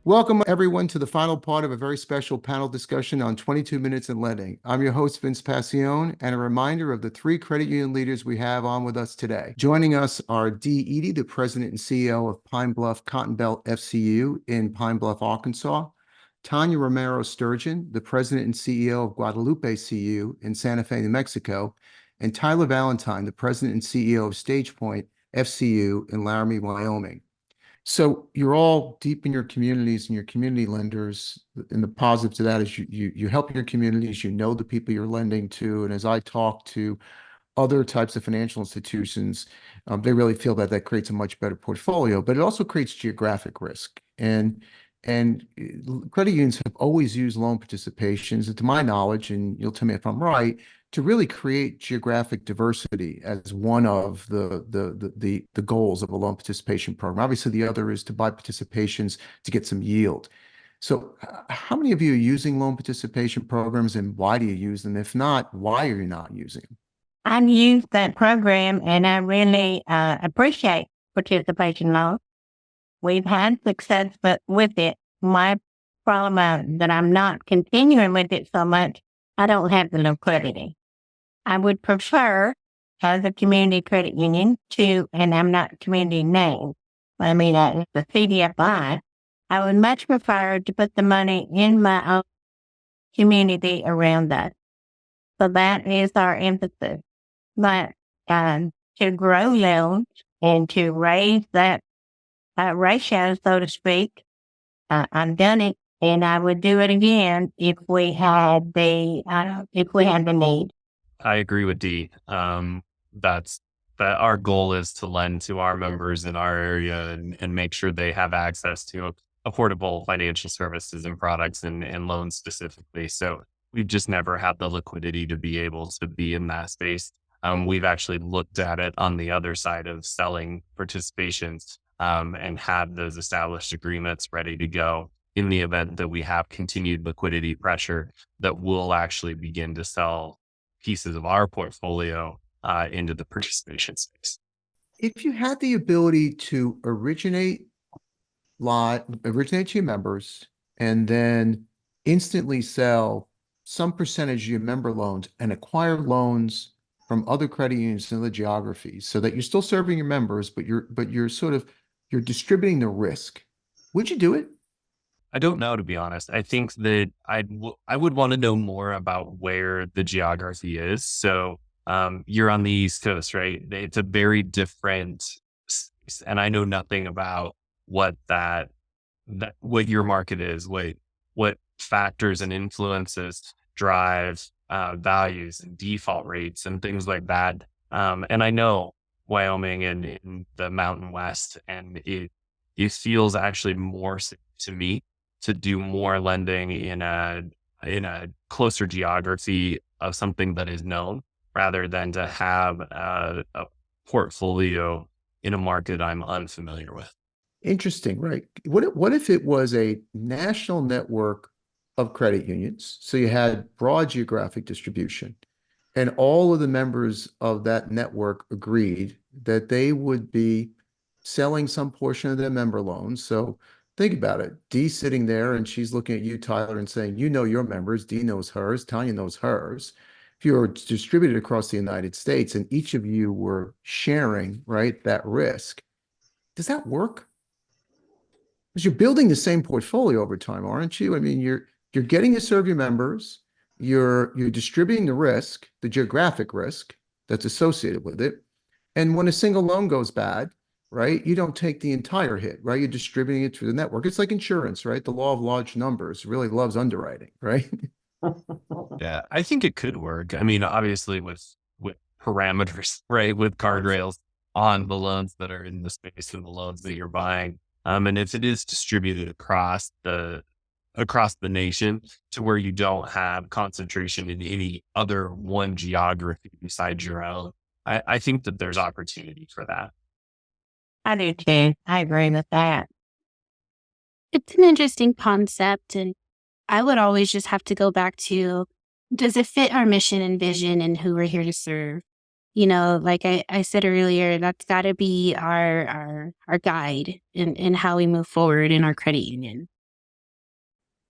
Welcome, everyone, to the final part of a very special panel discussion on 22 minutes in lending. I'm your host, Vince Passione, and a reminder of the three credit union leaders we have on with us today. Joining us are Dee Edie, the president and CEO of Pine Bluff Cotton Belt FCU in Pine Bluff, Arkansas; Tanya Romero-Sturgeon, the president and CEO of Guadalupe CU in Santa Fe, New Mexico; and Tyler Valentine, the president and CEO of StagePoint FCU in Laramie, Wyoming. So you're all deep in your communities and your community lenders. And the positive to that is you help your communities, you know the people you're lending to. And as I talk to other types of financial institutions, they really feel that that creates a much better portfolio, but it also creates geographic risk. And credit unions have always used loan participations, and to my knowledge, and you'll tell me if I'm right, to really create geographic diversity as one of the goals of a loan participation program. Obviously, the other is to buy participations to get some yield. So, how many of you are using loan participation programs, and why do you use them? If not, why are you not using them? I use that program and I really appreciate participation loans. We've had success but with it. My problem that I'm not continuing with it so much, I don't have the liquidity. I would prefer, as a community credit union, and I'm not community name, I mean, it's a CDFI, I would much prefer to put the money in my own community around us. So that is our emphasis. But to grow loans and to raise that ratio, so to speak, I've done it, and I would do it again if we had the need. I agree with Dee. That's that our goal is to lend to our members in our area and make sure they have access to affordable financial services and products and loans specifically. So we've just never had the liquidity to be able to be in that space. We've actually looked at it on the other side of selling participations and had those established agreements ready to go in the event that we have continued liquidity pressure, that we'll actually begin to sell pieces of our portfolio into the participation space. If you had the ability to originate to your members and then instantly sell some percentage of your member loans and acquire loans from other credit unions in other geographies so that you're still serving your members, but you're distributing the risk, would you do it? I don't know, to be honest. I think that I would want to know more about where the geography is. So you're on the East Coast, right? It's a very different space, and I know nothing about what your market is, what factors and influences drive values and default rates and things like that. And I know Wyoming and in the Mountain West, and it feels actually more to me to do more lending in a closer geography of something that is known, rather than to have a portfolio in a market I'm unfamiliar with. Interesting, right? What if it was a national network of credit unions? So you had broad geographic distribution, and all of the members of that network agreed that they would be selling some portion of their member loans. So think about it. Dee's sitting there and she's looking at you, Tyler, and saying, you know your members, Dee knows hers, Tanya knows hers. If you were distributed across the United States and each of you were sharing, right, that risk, does that work? Because you're building the same portfolio over time, aren't you? I mean, you're getting to serve your members, you're distributing the risk, the geographic risk that's associated with it. And when a single loan goes bad, right, you don't take the entire hit, right? You're distributing it through the network. It's like insurance, right? The law of large numbers really loves underwriting, right? Yeah, I think it could work. I mean, obviously with parameters, right? With guardrails on the loans that are in the space and the loans that you're buying. And if it is distributed across the nation to where you don't have concentration in any other one geography besides your own, I think that there's opportunity for that. I do too. I agree with that. It's an interesting concept. And I would always just have to go back to, does it fit our mission and vision and who we're here to serve? Like I said earlier, that's got to be our guide in how we move forward in our credit union.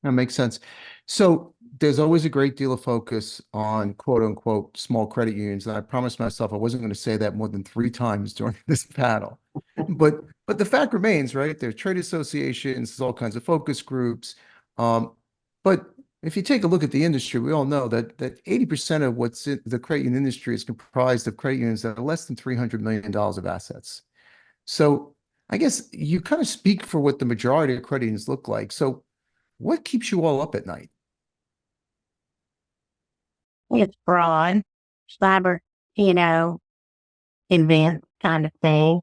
That makes sense. So there's always a great deal of focus on quote unquote small credit unions. And I promised myself I wasn't going to say that more than 3 times during this panel. But the fact remains, right? There's trade associations, there's all kinds of focus groups. But if you take a look at the industry, we all know that 80% of what's in the credit union industry is comprised of credit unions that are less than $300 million of assets. So I guess you kind of speak for what the majority of credit unions look like. So what keeps you all up at night? It's broad, cyber, event kind of thing,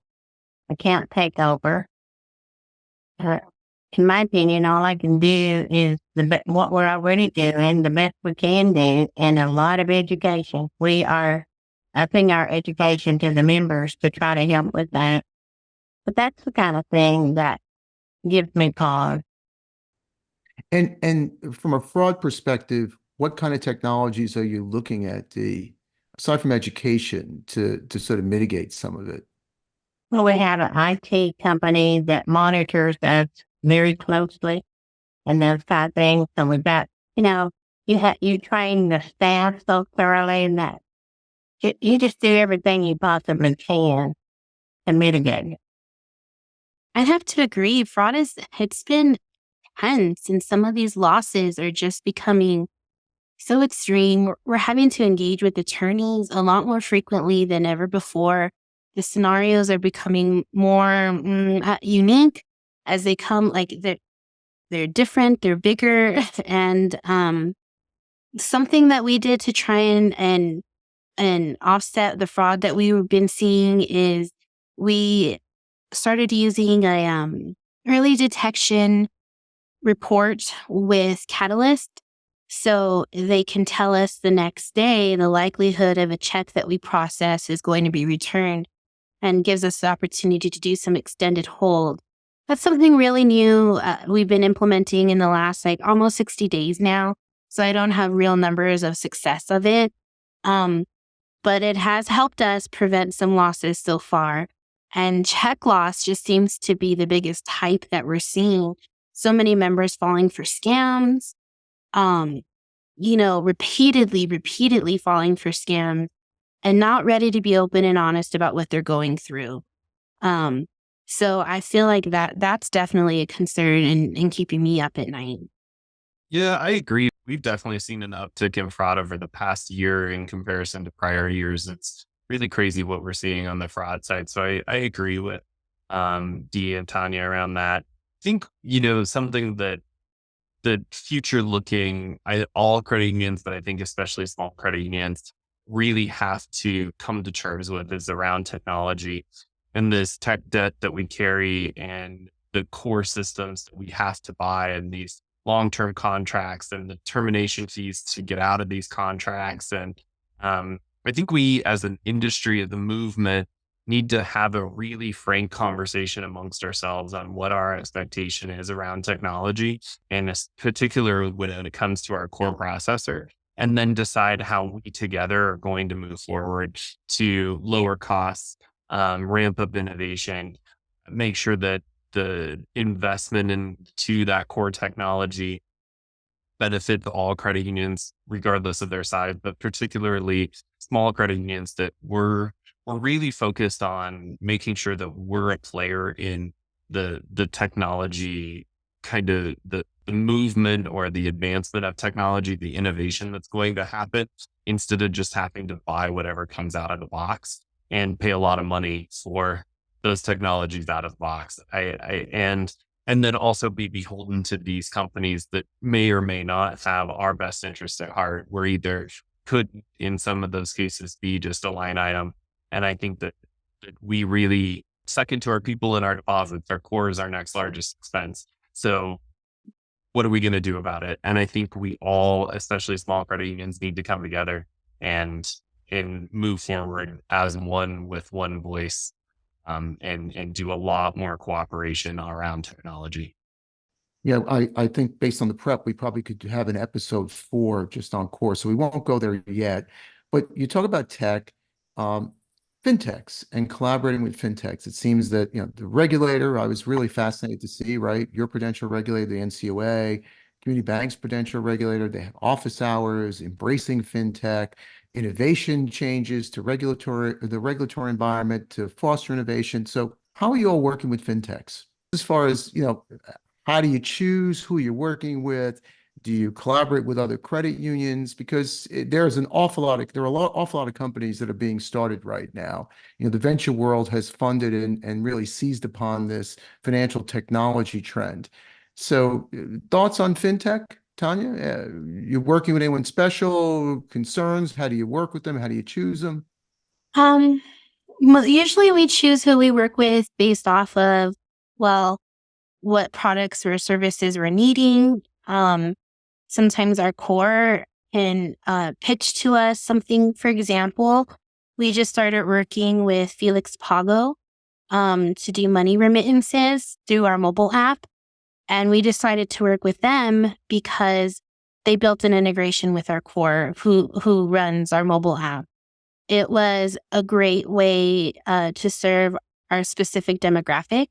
account takeover. In my opinion, all I can do is what we're already doing, the best we can do, and a lot of education. We are upping our education to the members to try to help with that. But that's the kind of thing that gives me pause. And from a fraud perspective, what kind of technologies are you looking at, aside from education, to sort of mitigate some of it? Well, we have an IT company that monitors us very closely and those kind of things. So we've got, you train the staff so thoroughly that you just do everything you possibly can to mitigate it. I'd have to agree. It's been tense, and some of these losses are just becoming so extreme. We're having to engage with attorneys a lot more frequently than ever before. The scenarios are becoming more unique as they come, like they're different, they're bigger. And something that we did to try and offset the fraud that we've been seeing is we started using a early detection report with Catalyst, so they can tell us the next day the likelihood of a check that we process is going to be returned, and gives us the opportunity to do some extended hold. That's something really new we've been implementing in the last almost 60 days now, so I don't have real numbers of success of it. But it has helped us prevent some losses so far. And check loss just seems to be the biggest hype that we're seeing. So many members falling for scams, repeatedly falling for scams and not ready to be open and honest about what they're going through. So I feel like that's definitely a concern in keeping me up at night. Yeah, I agree. We've definitely seen an uptick in fraud over the past year in comparison to prior years. It's really crazy what we're seeing on the fraud side. So I agree with Dee and Tanya around that. I think, something that the future looking, all credit unions, but I think especially small credit unions really have to come to terms with is around technology and this tech debt that we carry and the core systems that we have to buy and these long-term contracts and the termination fees to get out of these contracts. And I think we as an industry of the movement need to have a really frank conversation amongst ourselves on what our expectation is around technology, and particularly when it comes to our core processor, and then decide how we together are going to move forward to lower costs, ramp up innovation, make sure that the investment into that core technology benefit all credit unions, regardless of their size, but particularly small credit unions that we're really focused on making sure that we're a player in the technology, kind of the movement or the advancement of technology, the innovation that's going to happen, instead of just having to buy whatever comes out of the box and pay a lot of money for those technologies out of the box. And then also be beholden to these companies that may or may not have our best interest at heart. We're either could, in some of those cases, be just a line item. And I think that we really, second to our people in our deposits, our core is our next largest expense. So what are we going to do about it? And I think we all, especially small credit unions, need to come together and move forward as one with one voice, and do a lot more cooperation around technology. Yeah, I think based on the prep, we probably could have an episode 4 just on core. So we won't go there yet. But you talk about tech, fintechs and collaborating with fintechs. It seems that, the regulator, I was really fascinated to see, right? Your prudential regulator, the NCOA, community banks prudential regulator. They have office hours, embracing fintech, innovation changes to the regulatory environment to foster innovation. So how are you all working with fintechs? As far as, how do you choose who you're working with? Do you collaborate with other credit unions? Because there's an awful lot of, there are awful lot of companies that are being started right now. The venture world has funded and really seized upon this financial technology trend. So thoughts on fintech, Tanya? You're working with anyone special? Concerns? How do you work with them? How do you choose them? Usually we choose who we work with based off of, well, what products or services we're needing. Sometimes our core can pitch to us something. For example, we just started working with Felix Pago to do money remittances through our mobile app. And we decided to work with them because they built an integration with our core who runs our mobile app. It was a great way to serve our specific demographic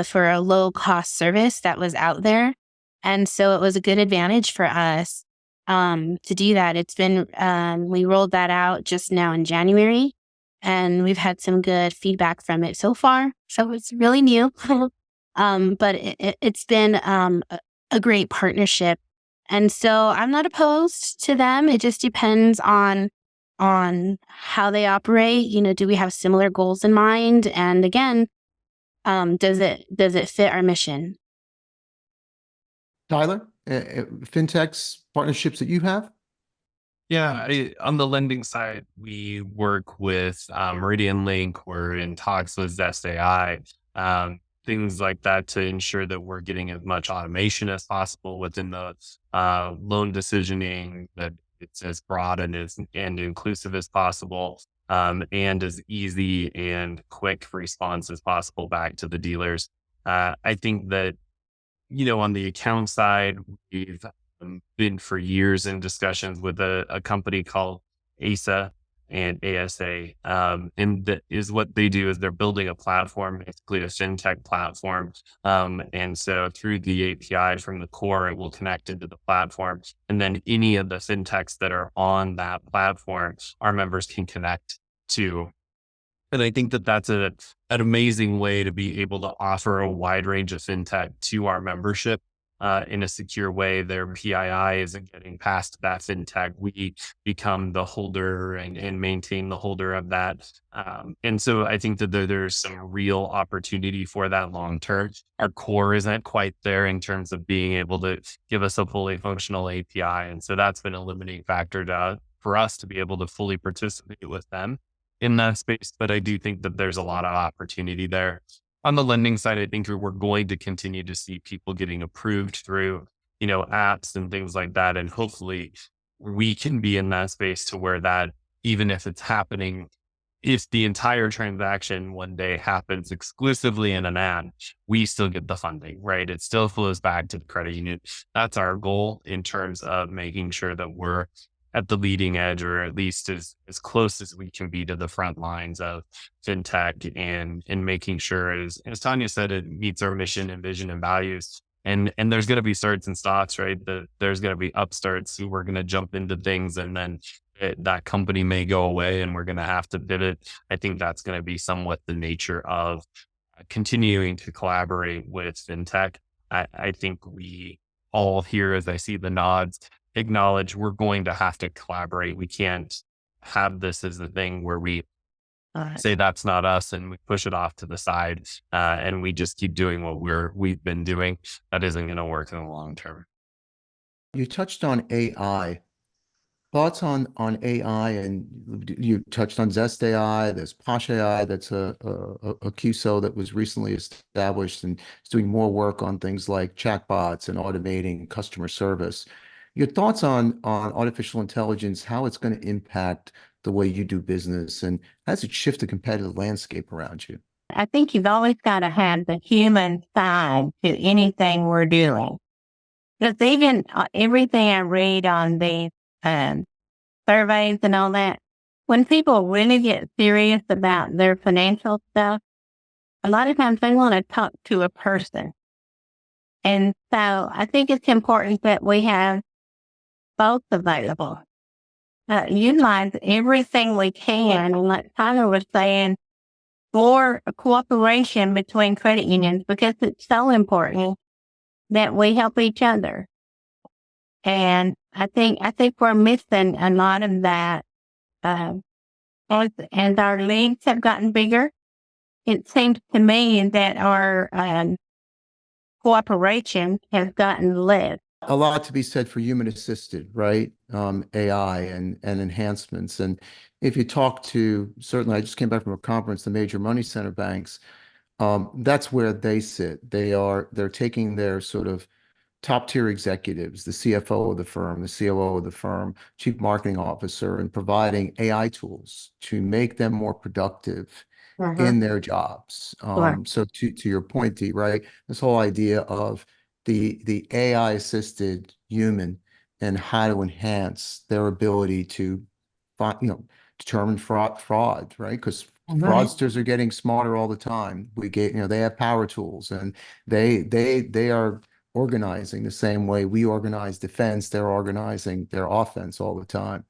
for a low cost service that was out there. And so it was a good advantage for us to do that. It's been, we rolled that out just now in January, and we've had some good feedback from it so far. So it's really new, but it's been a great partnership. And so I'm not opposed to them. It just depends on how they operate. Do we have similar goals in mind? And again, does it fit our mission? Tyler, fintechs partnerships that you have? Yeah, on the lending side, we work with Meridian Link. We're in talks with Zest AI, things like that to ensure that we're getting as much automation as possible within the loan decisioning, that it's as broad and inclusive as possible, and as easy and quick response as possible back to the dealers. I think that, on the account side, we've been for years in discussions with a company called ASA and ASA. And that is what they do is they're building a platform, basically a fintech platform. And so through the API from the core, it will connect into the platform. And then any of the fintechs that are on that platform, our members can connect to. And I think that that's an amazing way to be able to offer a wide range of fintech to our membership in a secure way. Their PII isn't getting past that fintech. We become the holder and maintain the holder of that. And so I think that there's some real opportunity for that long term. Our core isn't quite there in terms of being able to give us a fully functional API. And so that's been a limiting factor for us to be able to fully participate with them in that space. But I do think that there's a lot of opportunity there. On the lending side, I think we're going to continue to see people getting approved through, apps and things like that. And hopefully we can be in that space to where that, even if it's happening, if the entire transaction one day happens exclusively in an app, we still get the funding, right? It still flows back to the credit union. That's our goal in terms of making sure that we're at the leading edge, or at least as close as we can be to the front lines of fintech, and making sure, as Tanya said, it meets our mission and vision and values. And there's going to be starts and stops, right? There's going to be upstarts who are going to jump into things, and then that company may go away and we're going to have to pivot. I think that's going to be somewhat the nature of continuing to collaborate with fintech. I think we all here, as I see the nods, acknowledge we're going to have to collaborate. We can't have this as the thing where we say that's not us and we push it off to the side and we just keep doing what we've been doing. That isn't going to work in the long term. You touched on AI. Thoughts on AI, and you touched on Zest AI. There's Posh AI, that's a QSO that was recently established and is doing more work on things like chatbots and automating customer service. Your thoughts on artificial intelligence, how it's going to impact the way you do business, and how does it shift the competitive landscape around you? I think you've always got to have the human side to anything we're doing. Because even everything I read on the surveys and all that, when people really get serious about their financial stuff, a lot of times they want to talk to a person. And so I think it's important that we have both available. Utilize everything we can. And like Tyler was saying, more cooperation between credit unions, because it's so important that we help each other. And I think we're missing a lot of that. As our leagues have gotten bigger, it seems to me that our cooperation has gotten less. A lot to be said for human assisted, right? AI and enhancements. And if you talk to, certainly, I just came back from a conference, the major money center banks, that's where they sit. They're taking their sort of top tier executives, the CFO of the firm, the COO of the firm, chief marketing officer, and providing AI tools to make them more productive in their jobs. Sure. So to your point, Dee, right? This whole idea of the AI assisted human and how to enhance their ability to find, determine fraud, right? Because fraudsters are getting smarter all the time. They have power tools, and they are organizing the same way we organize defense. They're organizing their offense all the time.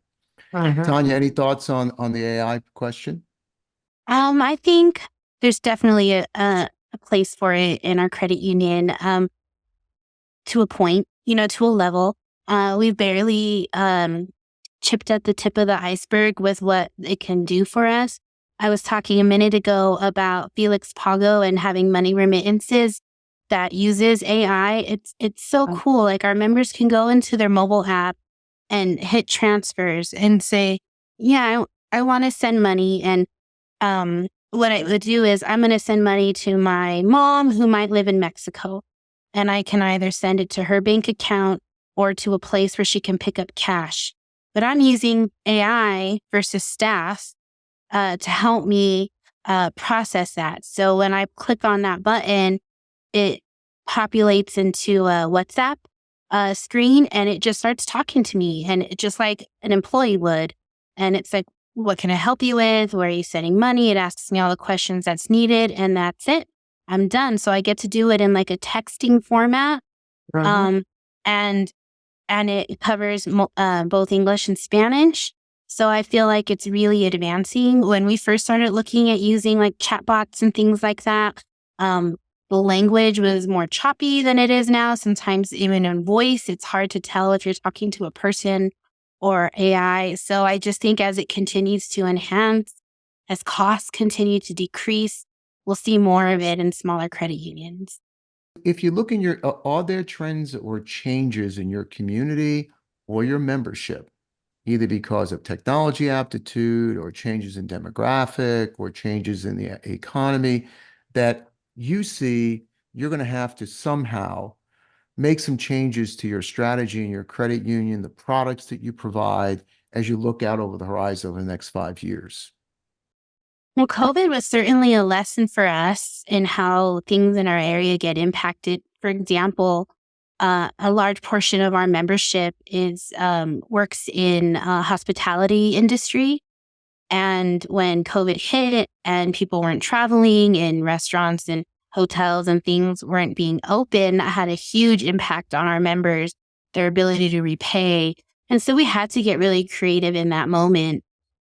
Tanya, any thoughts on the AI question? I think there's definitely a place for it in our credit union, to a point, to a level. We've barely chipped at the tip of the iceberg with what it can do for us. I was talking a minute ago about Felix Pago and having money remittances that uses AI. It's so cool. Like, our members can go into their mobile app and hit transfers and say, yeah, I want to send money. And what I would do is, I'm going to send money to my mom who might live in Mexico. And I can either send it to her bank account or to a place where she can pick up cash. But I'm using AI versus staff to help me process that. So when I click on that button, it populates into a WhatsApp screen, and it just starts talking to me, and it, just like an employee would. And it's like, what can I help you with? Where are you sending money? It asks me all the questions that's needed, and that's it. I'm done. So I get to do it in like a texting format. And it covers both English and Spanish. So I feel like it's really advancing. When we first started looking at using like chatbots and things like that, the language was more choppy than it is now. Sometimes even in voice, it's hard to tell if you're talking to a person or AI. So I just think as it continues to enhance, as costs continue to decrease, we'll see more of it in smaller credit unions. If you look in are there trends or changes in your community or your membership, either because of technology aptitude or changes in demographic or changes in the economy, that you see you're going to have to somehow make some changes to your strategy and your credit union, the products that you provide as you look out over the horizon over the next 5 years? Well, COVID was certainly a lesson for us in how things in our area get impacted. For example, a large portion of our membership works in hospitality industry. And when COVID hit and people weren't traveling, and restaurants and hotels and things weren't being open, that had a huge impact on our members, their ability to repay. And so we had to get really creative in that moment,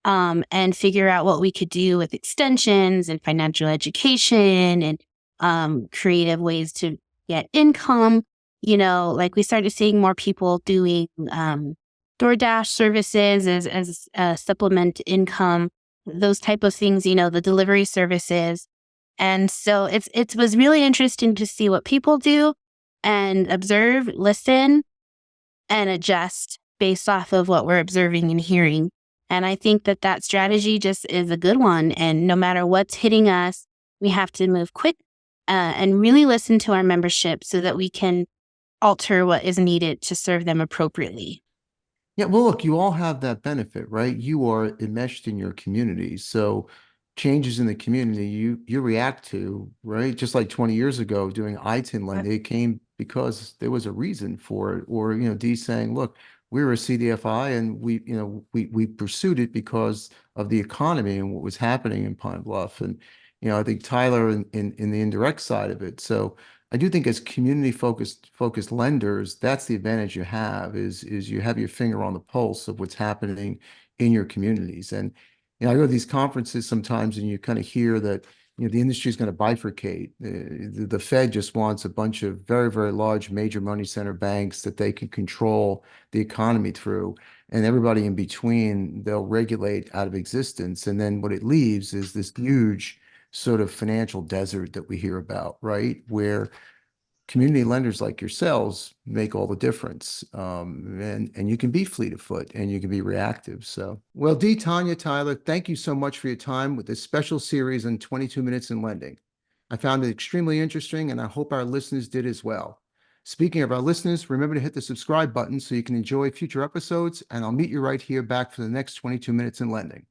and figure out what we could do with extensions and financial education and creative ways to get income. Like, we started seeing more people doing DoorDash services as supplement income, those type of things, the delivery services. And so it was really interesting to see what people do and observe, listen, and adjust based off of what we're observing and hearing. And I think that strategy just is a good one. And no matter what's hitting us, we have to move quick and really listen to our membership so that we can alter what is needed to serve them appropriately. Yeah, well, look, you all have that benefit, right? You are enmeshed in your community. So changes in the community, you react to, right? Just like 20 years ago doing ITIN lending, it came because there was a reason for it. Or, Dee saying, look, we were a CDFI and we pursued it because of the economy and what was happening in Pine Bluff. And, I think Tyler in the indirect side of it. So I do think as community focused lenders, that's the advantage you have is you have your finger on the pulse of what's happening in your communities. And I go to these conferences sometimes, and you kind of hear that the industry is going to bifurcate. The Fed just wants a bunch of very, very large major money center banks that they can control the economy through, and everybody in between they'll regulate out of existence. And then what it leaves is this huge sort of financial desert that we hear about, right? Where community lenders like yourselves make all the difference. And you can be fleet of foot and you can be reactive. So, well, Dee, Tanya, Tyler, thank you so much for your time with this special series on 22 minutes in lending. I found it extremely interesting, and I hope our listeners did as well. Speaking of our listeners, remember to hit the subscribe button so you can enjoy future episodes, and I'll meet you right here back for the next 22 minutes in lending.